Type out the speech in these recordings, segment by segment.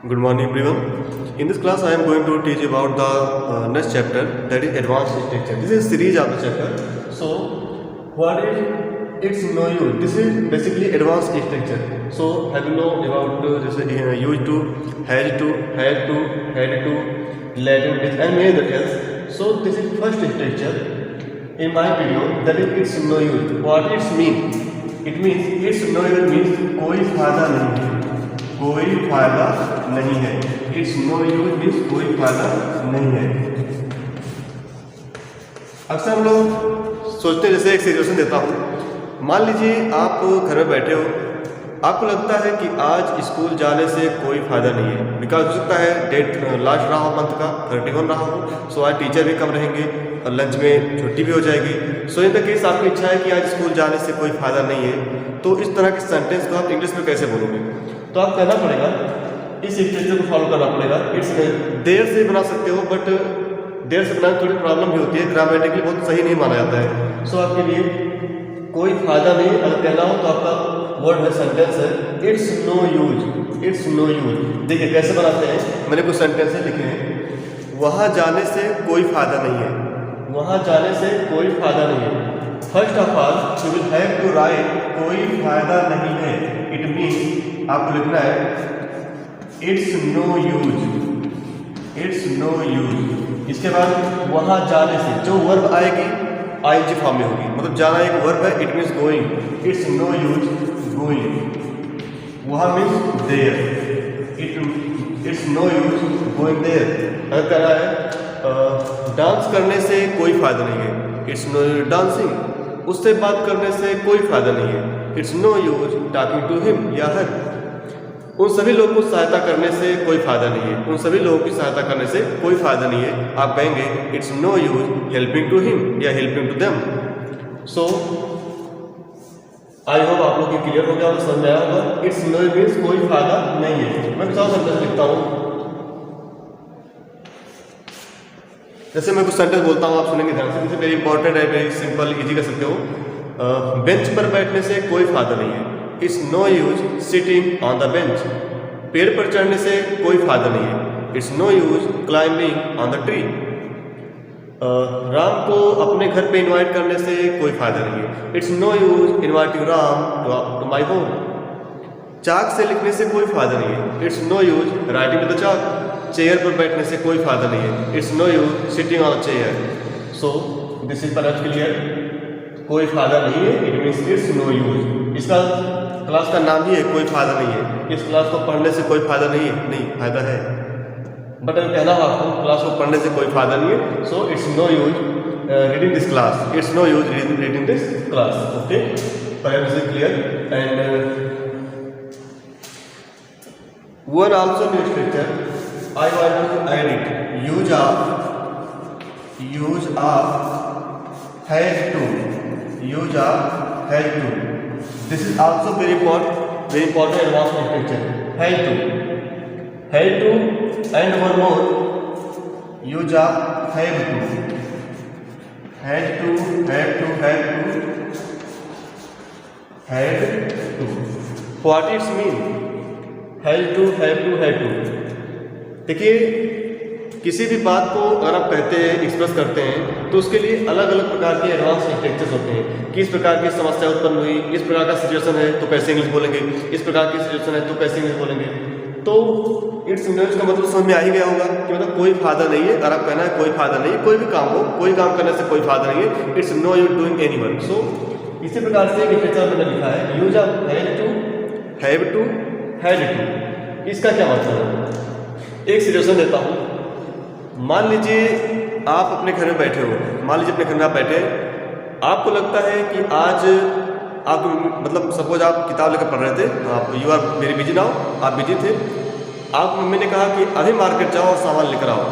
Good morning everyone. In this class I am going to teach about the next chapter, that is advanced structure. This is a series of the chapter. So what is its no use? This is basically advanced structure. So have you know about this used to, has to, had to, had to, let to, this and many other else. So this is first structure in my video, that is its no use. What it means? It means its no use means कोई फायदा नहीं है, कोई फायदा नहीं है। It's no use means कोई फायदा नहीं है। अक्सर हम लोग सोचते हैं, जैसे एक सिचुएशन देता हूँ, मान लीजिए आप घर में बैठे हो, आपको लगता है कि आज स्कूल जाने से कोई फ़ायदा नहीं है, बिकॉज हो सकता है डेट लास्ट रहा हो मंथ का 31 रहा हो, सो आज टीचर भी कम रहेंगे और लंच में छुट्टी भी हो जाएगी। सो इन द केस आपकी इच्छा है कि आज स्कूल जाने से कोई फ़ायदा नहीं है, तो इस तरह के सेंटेंस को आप इंग्लिश में कैसे बोलोगे? तो आप कहना पड़ेगा, इस स्ट्रक्चर को फॉलो करना पड़ेगा। इट्स देर से बना सकते हो, बट देर से बनाने थोड़ी प्रॉब्लम भी होती है, ग्रामेटिकली बहुत सही नहीं माना जाता है। सो आपके लिए कोई फायदा नहीं अगर कहना हो तो आपका वर्ड है, सेंटेंस है it's no use. It's no use देखिए कैसे बनाते हैं, मैंने कुछ सेंटेंसेस लिखे हैं। वहाँ जाने से कोई फायदा नहीं है, वहाँ जाने से कोई फायदा नहीं है। First of all you will have to write कोई फायदा नहीं है। इट मीन्स आपको लिखना है it's no use, it's no use. इसके बाद वहाँ जाने से जो वर्ब आएगी आईएनजी फॉर्म में होगी, मतलब जाना एक वर्ब है, it means going. It's no use going, वहाँ means there. It's no use going there. अगर कह रहा है डांस करने से कोई फायदा नहीं है, इट्स नो यूज डांसिंग। उससे बात करने से कोई फायदा नहीं है, it's no use talking to him या हर। उन सभी लोगों को सहायता करने से कोई फायदा नहीं है, उन सभी लोगों की सहायता करने से कोई फायदा नहीं है। आप कहेंगे it's no use helping to him या helping to them. So I hope आप लोग की क्लियर हो गया और समझ में आया होगा। इट्स नो यूज मीन्स कोई फायदा नहीं है। मैं कुछ और सेंटेंस लिखता हूँ, जैसे मैं कुछ सेंटेंस बोलता हूँ, आप सुनेंगे ध्यान से। वेरी इंपॉर्टेंट है, वेरी सिंपल, इजी कर सकते हो। बेंच पर बैठने से कोई फायदा नहीं है, it's no use sitting on the bench. पेड़ पर चढ़ने से कोई फायदा नहीं है, it's no use climbing on the tree. Ram को अपने घर पे इनवाइट करने से कोई फायदा नहीं है, it's no use inviting Ram to my home. Chalk से लिखने से कोई फायदा नहीं है, it's no use writing with the chalk. Chair पर बैठने से कोई फायदा नहीं है, it's no use sitting on the chair. So this is perfect clear. कोई फायदा नहीं है, it means it's no use. इसका क्लास का नाम ही है कोई फायदा नहीं है। इस क्लास को पढ़ने से कोई फायदा नहीं है, नहीं फायदा है, बट अगर कहना हो आपको क्लास को पढ़ने से कोई फायदा नहीं है, so it's no use reading this class, it's no use reading this class. Okay, perhaps this is clear. And one also new structure I want to add it. Use of, has to, use of, has to. This is also very important advanced structure. Have to, and one more. Use of, have to, have to, have to, have to. What it mean? Have to. देखिए, किसी भी बात को अगर आप कहते हैं, express करते हैं, तो उसके लिए अलग अलग प्रकार के एडवांस स्ट्रक्चर्स होते हैं। किस प्रकार की समस्या उत्पन्न हुई, इस प्रकार का सिचुएशन है तो कैसे इंग्लिश बोलेंगे, इस प्रकार की सिचुएशन है तो कैसे इंग्लिश बोलेंगे। तो इट्स नो यूज का मतलब समझ में आ ही गया होगा कि मतलब कोई फायदा नहीं है। अगर आप कहना है कोई फायदा नहीं है, कोई भी काम हो, कोई काम करने से कोई फायदा नहीं है, it's no use doing any work. So इसी प्रकार से एक स्ट्रक्चर मैंने लिखा है, use of have to, had to. इसका क्या मतलब है? एक सिचुएशन देता हूँ। मान लीजिए आप अपने घर में बैठे हो, मान लीजिए अपने घर में आप बैठे, आपको लगता है कि आज आप मतलब सपोज आप किताब लेकर पढ़ रहे थे, आप you are very busy now, आप बिजी थे। आप मम्मी ने कहा कि अभी मार्केट जाओ और सामान लेकर आओ।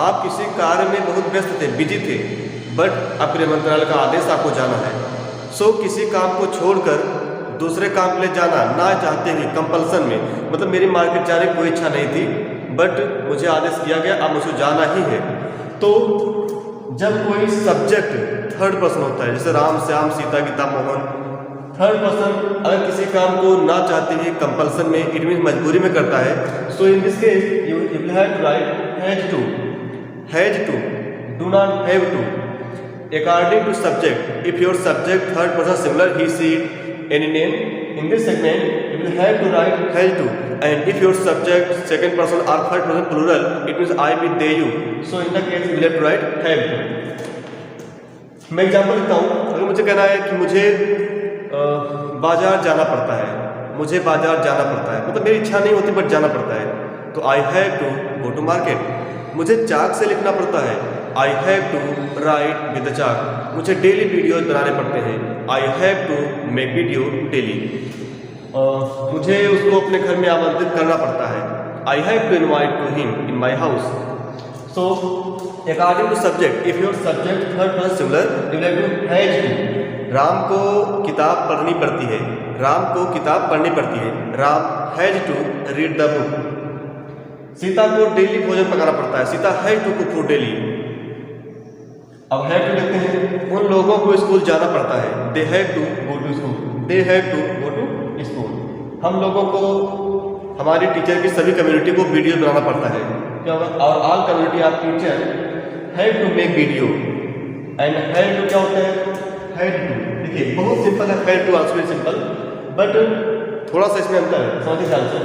आप किसी कार्य में बहुत व्यस्त थे, बिजी थे, बट अब गृह मंत्रालय का आदेश आपको जाना है। सो किसी काम को छोड़कर दूसरे काम के लिए जाना ना चाहते हुए, कंपल्सन में, मतलब मेरी मार्केट जाने की कोई इच्छा नहीं थी, बट मुझे आदेश किया गया, अब मुझे जाना ही है। तो जब कोई सब्जेक्ट थर्ड पर्सन होता है, जैसे राम श्याम सीता गीता मोहन, थर्ड पर्सन अगर किसी काम को ना चाहते हुए कंपल्सन में, इट मीन मजबूरी में करता है, so in this case you will have to write has to, do not have to. According to subject, if your subject third person singular he she any name, in this segment you will have to write has to, and if your subject second person or third person plural, it means I with they you, so in the case you will have to write have to। मैं example देता हूँ। अगर मुझे कहना है कि मुझे बाजार जाना पड़ता है, मुझे बाजार जाना पड़ता है, मतलब मेरी इच्छा नहीं होती बट जाना पड़ता है, तो I have to go to market. मुझे चाक से लिखना पड़ता है, I have to write with the chalk. मुझे डेली वीडियोज बनाने पड़ते हैं, I have to make video daily. मुझे उसको अपने घर में आमंत्रित करना पड़ता है, I have to invite to him in my house. So according to subject, if your subject third person singular you have to has to. Ram को किताब पढ़नी पड़ती है, राम को किताब पढ़नी पड़ती है, Ram has to read the book. Sita को डेली भोजन पकाना पड़ता है, Sita has to cook food daily. अब हैव टू लिखते हैं, उन लोगों को स्कूल जाना पड़ता है, they have to go to school, they have to go to school. हम लोगों को, हमारी टीचर की सभी कम्युनिटी को वीडियो बनाना पड़ता है, क्या होगा, और all community of teacher have to make video. And have to क्या होता है, हैव टू। देखिए बहुत सिंपल है, have to also very simple, but थोड़ा सा इसमें अंतर है, समझिए ख्याल से।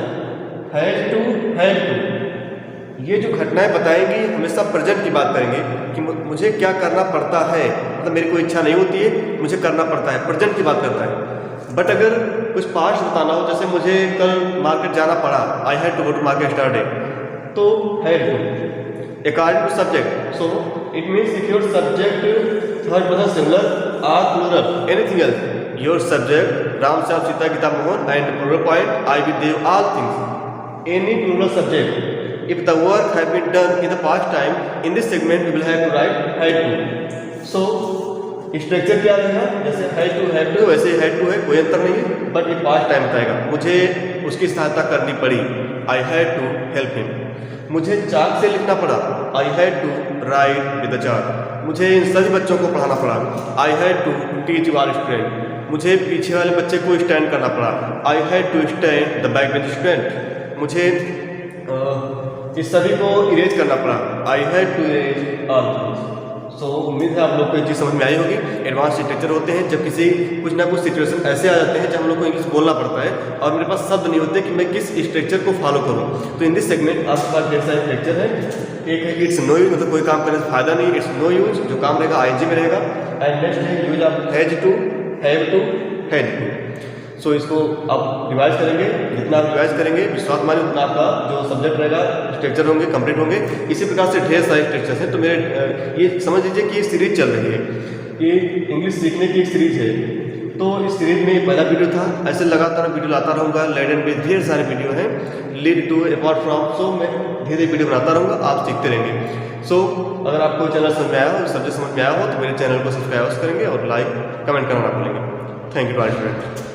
हैव टू ये जो घटनाएं बताएंगी हमेशा प्रेजेंट की बात करेंगे कि मुझे क्या करना पड़ता है, मतलब मेरी कोई इच्छा नहीं होती है, मुझे करना पड़ता है, प्रेजेंट की बात करता है। बट अगर कुछ पास्ट बताना हो, जैसे मुझे कल मार्केट जाना पड़ा, I had to go to market yesterday, तो had to. According to subject, so it means if your subject third person singular और plural anything else, your subject Ram Shyam Sita Gita Mohan and plural point I we they all things, any plural subject. If the work have been done in the past time, in this segment we will have to write had to. So structure क्या रहेगा, जैसे have to वैसे had to है, कोई अंतर नहीं है, but ये पास्ट टाइम बताएगा। मुझे उसकी सहायता करनी पड़ी, I had to help him. मुझे चाक से लिखना पड़ा, I had to write with the chalk. मुझे इन सभी बच्चों को पढ़ाना पड़ा, I had to teach all student. मुझे पीछे वाले बच्चे को स्टैंड करना पड़ा, I had to stand the back bench student. मुझे इस सभी को इरेज करना पड़ा, I had to erase all. So उम्मीद है आप लोग को ये चीज़ समझ में आई होगी। एडवांस लिटरेचर होते हैं जब किसी कुछ ना कुछ सिचुएशन ऐसे आ जाते हैं जब हम लोग को इंग्लिश बोलना पड़ता है और मेरे पास शब्द नहीं होते कि मैं किस स्ट्रक्चर को फॉलो करूं। तो इन दिस सेगमेंट आपके पास ढेर सारे स्ट्रक्चर है। एक है इट्स नो यूज, मतलब कोई काम करने से फायदा नहीं, इट्स नो यूज जो काम रहेगा आईएनजी में रहेगा। एंड नेक्स्ट है use of has to, have to, had to. So इसको आप रिवाइज करेंगे, जितना आप रिवाइज करेंगे विश्वास मानिए उतना आपका जो सब्जेक्ट रहेगा स्ट्रक्चर होंगे कंप्लीट होंगे। इसी प्रकार से ढेर सारे स्ट्रक्चर्स हैं। तो मेरे ये समझ लीजिए कि ये सीरीज चल रही है, ये इंग्लिश सीखने की एक सीरीज है। तो इस सीरीज में पहला वीडियो था, ऐसे लगातार वीडियो लाता रहूँगा। लेड एंड बेस ढेर सारे वीडियो हैं, लीड टू अपार्ट फ्रॉम। सो मैं धीरे वीडियो बनाता रहूँगा, आप सीखते रहेंगे। सो अगर आपको चैनल समझ में आया हो, सब्जेक्ट समझ में आया हो तो मेरे चैनल को सब्सक्राइब करेंगे और लाइक कमेंट करना ना भूलेंगे। Thank you to all student.